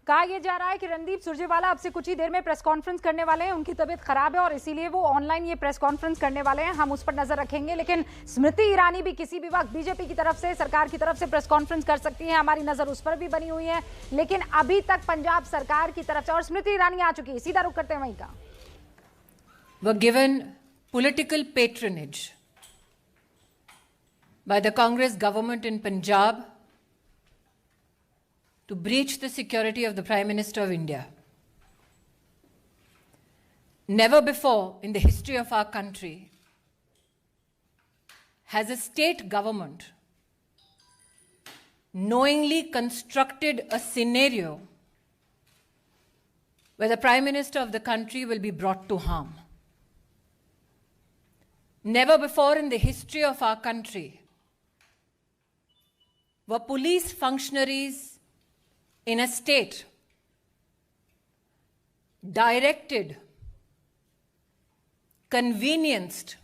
कहा यह जा रहा है कि रणदीप सुरजेवाला अब से कुछ ही देर में प्रेस कॉन्फ्रेंस करने वाले हैं। उनकी तबीयत खराब है और इसीलिए वो ऑनलाइन ये प्रेस कॉन्फ्रेंस करने वाले हैं। हम उस पर नजर रखेंगे। लेकिन स्मृति ईरानी भी किसी भी वक्त बीजेपी की तरफ से, सरकार की तरफ से प्रेस कॉन्फ्रेंस कर सकती है। हमारी नजर उस पर भी बनी हुई है। लेकिन अभी तक पंजाब सरकार की तरफ से, और स्मृति ईरानी आ चुकी है, सीधा रुख करते हैं वहीं का। Were given political patronage by the Congress government in Punjab to breach the security of the Prime Minister of India. Never before in the history of our country has a state government knowingly constructed a scenario where the Prime Minister of the country will be brought to harm. Never before in the history of our country were police functionaries in a state directed, convenienced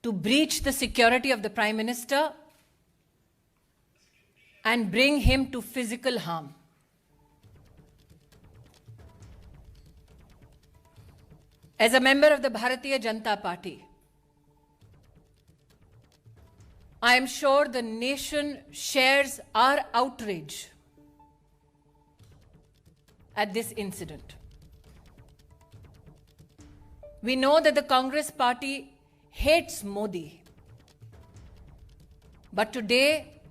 to breach the security of the Prime Minister and bring him to physical harm. As a member of the Bharatiya Janata Party, I am sure the nation shares our outrage at this incident. We know that the Congress party hates Modi, but today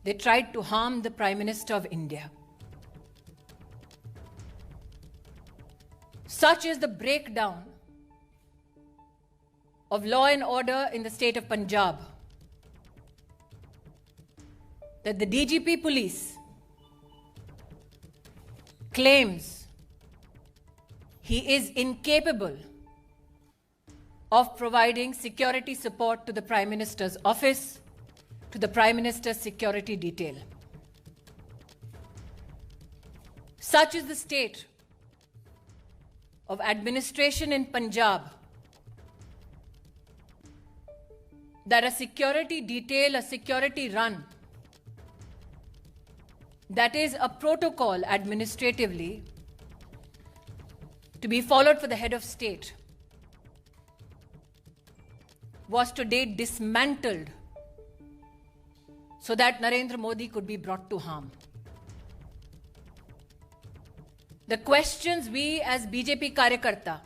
they tried to harm the Prime Minister of India. Such is the breakdown of law and order in the state of Punjab that the DGP police claims he is incapable of providing security support to the Prime Minister's office, to the Prime Minister's security detail. Such is the state of administration in Punjab that a security detail, a security run, that is a protocol administratively to be followed for the head of state, was today dismantled so that Narendra Modi could be brought to harm. The questions we as BJP Karyakarta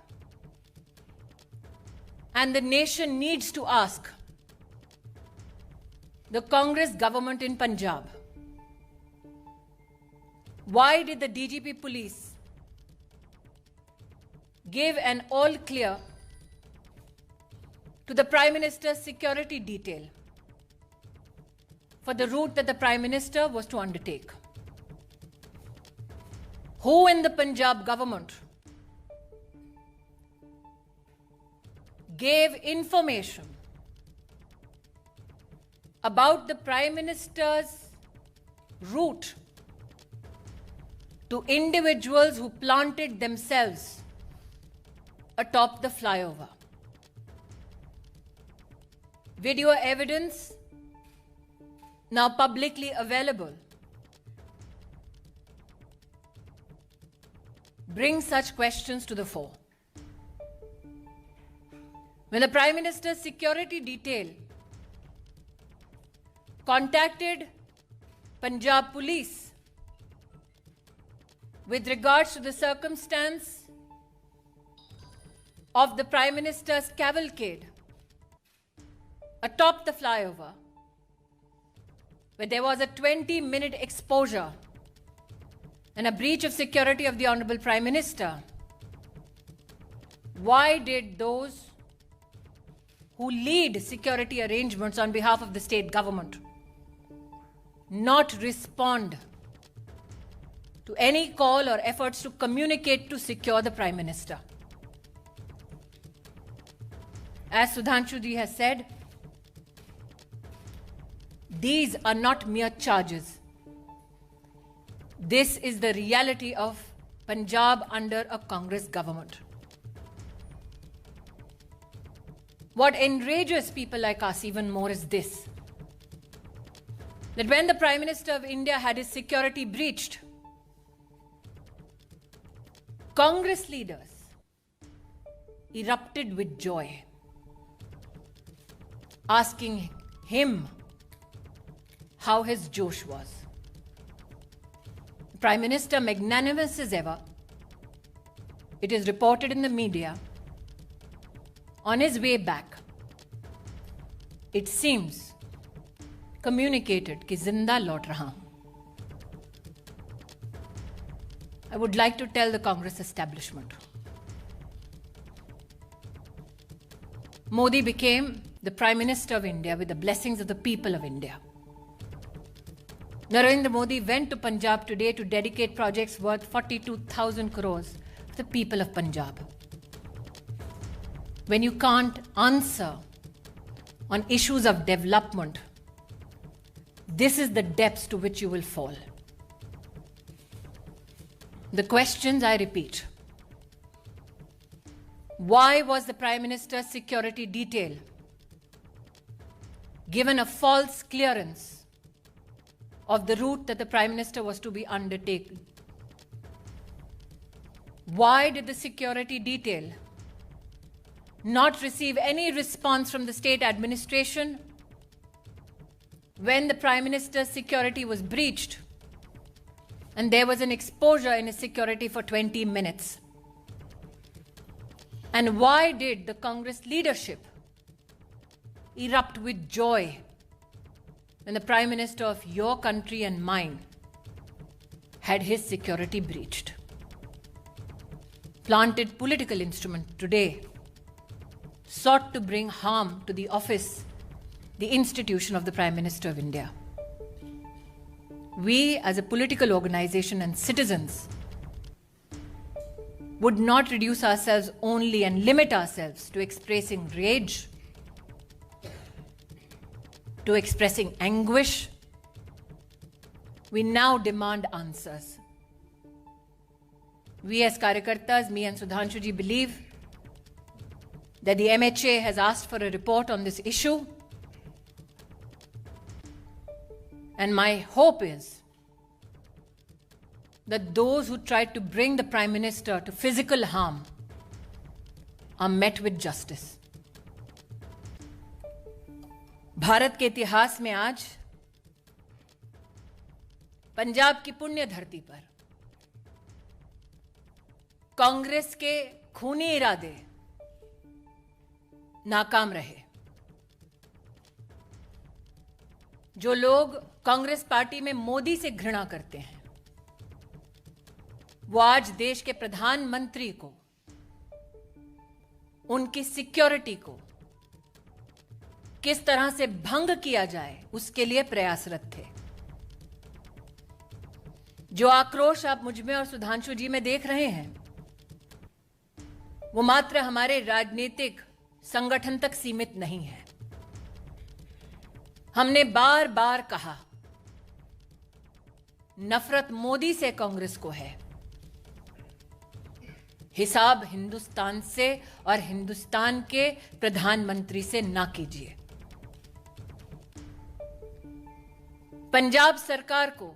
and the nation needs to ask the Congress government in Punjab: why did the DGP police give an all clear to the Prime Minister's security detail for the route that the Prime Minister was to undertake? Who in the Punjab government gave information about the Prime Minister's route to individuals who planted themselves atop the flyover? Video evidence now publicly available brings such questions to the fore. When the Prime Minister's security detail contacted Punjab Police with regards to the circumstance of the Prime Minister's cavalcade atop the flyover, where there was a 20-minute exposure and a breach of security of the Honorable Prime Minister, why did those who lead security arrangements on behalf of the state government not respond to any call or efforts to communicate to secure the Prime Minister? As Sudhanshu ji has said, these are not mere charges. This is the reality of Punjab under a Congress government. What enrages people like us even more is this: that when the Prime Minister of India had his security breached, Congress leaders erupted with joy, asking him how his Josh was. The Prime Minister, magnanimous as ever, it is reported in the media, on his way back, it seems, communicated कि जिंदा लौट रहा हूं. I would like to tell the Congress establishment, Modi became the Prime Minister of India with the blessings of the people of India. Narendra Modi went to Punjab today to dedicate projects worth 42,000 crores to the people of Punjab. When you can't answer on issues of development, this is the depths to which you will fall. The questions, I repeat. Why was the Prime Minister's security detail given a false clearance of the route that the Prime Minister was to be undertaken? Why did the security detail not receive any response from the state administration when the Prime Minister's security was breached and there was an exposure in his security for 20 minutes? And why did the Congress leadership erupt with joy when the Prime Minister of your country and mine had his security breached? Planted political instrument today sought to bring harm to the office, the institution of the Prime Minister of India. We, as a political organization and citizens, would not reduce ourselves only and limit ourselves to expressing rage, to expressing anguish. We now demand answers. We as Karyakartas, me and Sudhanshu ji, believe that the MHA has asked for a report on this issue. And my hope is that those who tried to bring the Prime Minister to physical harm are met with justice. Bharat के इतिहास में आज पंजाब की पुण्य धरती पर कांग्रेस के खूनी इरादे नाकाम रहे. जो लोग कांग्रेस पार्टी में मोदी से घृणा करते हैं, वो आज देश के प्रधानमंत्री को, उनकी सिक्योरिटी को किस तरह से भंग किया जाए उसके लिए प्रयासरत थे. जो आक्रोश आप मुझ में और सुधांशु जी में देख रहे हैं, वो मात्र हमारे राजनीतिक संगठन तक सीमित नहीं है. हमने बार बार कहा, नफरत मोदी से कांग्रेस को है, हिसाब हिंदुस्तान से और हिंदुस्तान के प्रधानमंत्री से ना कीजिए. पंजाब सरकार को,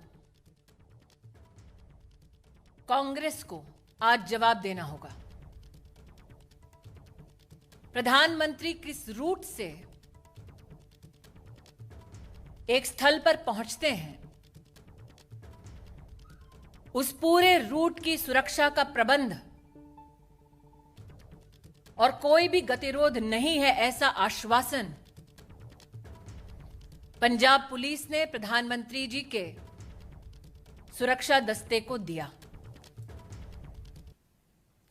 कांग्रेस को आज जवाब देना होगा. प्रधानमंत्री किस रूट से एक स्थल पर पहुंचते हैं, उस पूरे रूट की सुरक्षा का प्रबंध और कोई भी गतिरोध नहीं है, ऐसा आश्वासन पंजाब पुलिस ने प्रधानमंत्री जी के सुरक्षा दस्ते को दिया.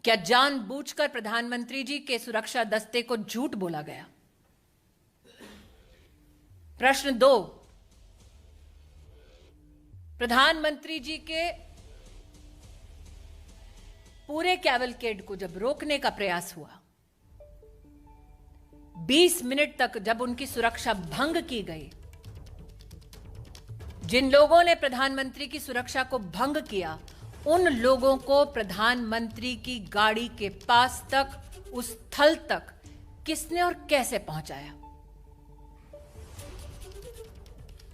क्या जानबूझकर प्रधानमंत्री जी के सुरक्षा दस्ते को झूठ बोला गया? प्रश्न 2, प्रधानमंत्री जी के पूरे कैवलकेड को जब रोकने का प्रयास हुआ, 20 मिनट तक जब उनकी सुरक्षा भंग की गई, जिन लोगों ने प्रधानमंत्री की सुरक्षा को भंग किया, उन लोगों को प्रधानमंत्री की गाड़ी के पास तक, उस स्थल तक किसने और कैसे पहुंचाया?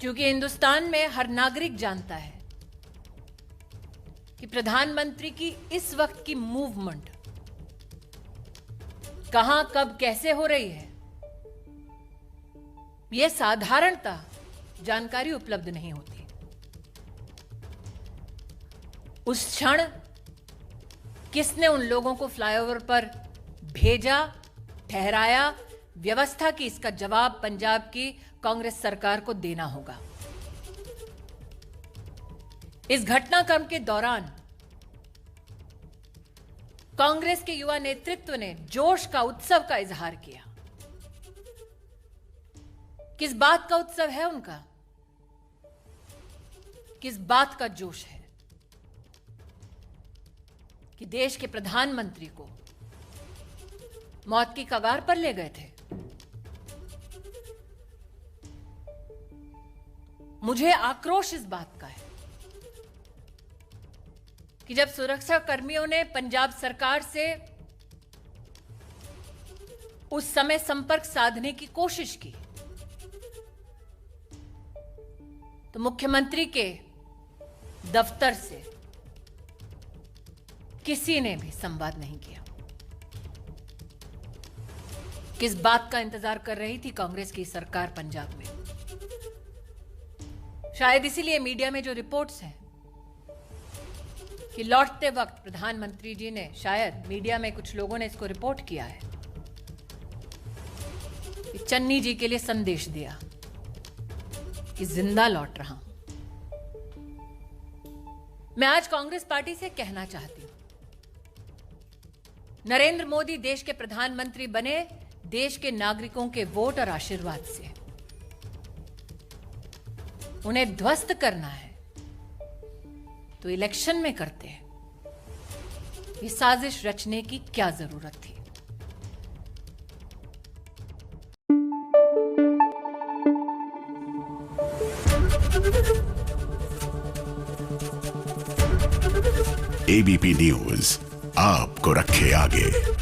क्योंकि हिंदुस्तान में हर नागरिक जानता है कि प्रधानमंत्री की इस वक्त की मूवमेंट कहां, कब, कैसे हो रही है, यह साधारणतः जानकारी उपलब्ध नहीं होती। उस क्षण किसने उन लोगों को फ्लाईओवर पर भेजा, ठहराया, व्यवस्था की, इसका जवाब पंजाब की कांग्रेस सरकार को देना होगा। इस घटनाक्रम के दौरान कांग्रेस के युवा नेतृत्व ने जोश का, उत्सव का इजहार किया। किस बात का उत्सव है उनका? किस बात का जोश है कि देश के प्रधानमंत्री को मौत की कगार पर ले गए थे। मुझे आक्रोश इस बात का है कि जब सुरक्षा कर्मियों ने पंजाब सरकार से उस समय संपर्क साधने की कोशिश की तो मुख्यमंत्री के दफ्तर से किसी ने भी संवाद नहीं किया। किस बात का इंतजार कर रही थी कांग्रेस की सरकार पंजाब में? शायद इसीलिए मीडिया में जो रिपोर्ट्स हैं कि लौटते वक्त प्रधानमंत्री जी ने, शायद मीडिया में कुछ लोगों ने इसको रिपोर्ट किया है कि चन्नी जी के लिए संदेश दिया कि जिंदा लौट रहा हूं। मैं आज कांग्रेस पार्टी से कहना चाहती हूं, नरेंद्र मोदी देश के प्रधानमंत्री बने देश के नागरिकों के वोट और आशीर्वाद से। उन्हें ध्वस्त करना है तो इलेक्शन में करते हैं। ये साजिश रचने की क्या जरूरत थी? एबीपी न्यूज आपको रखे आगे।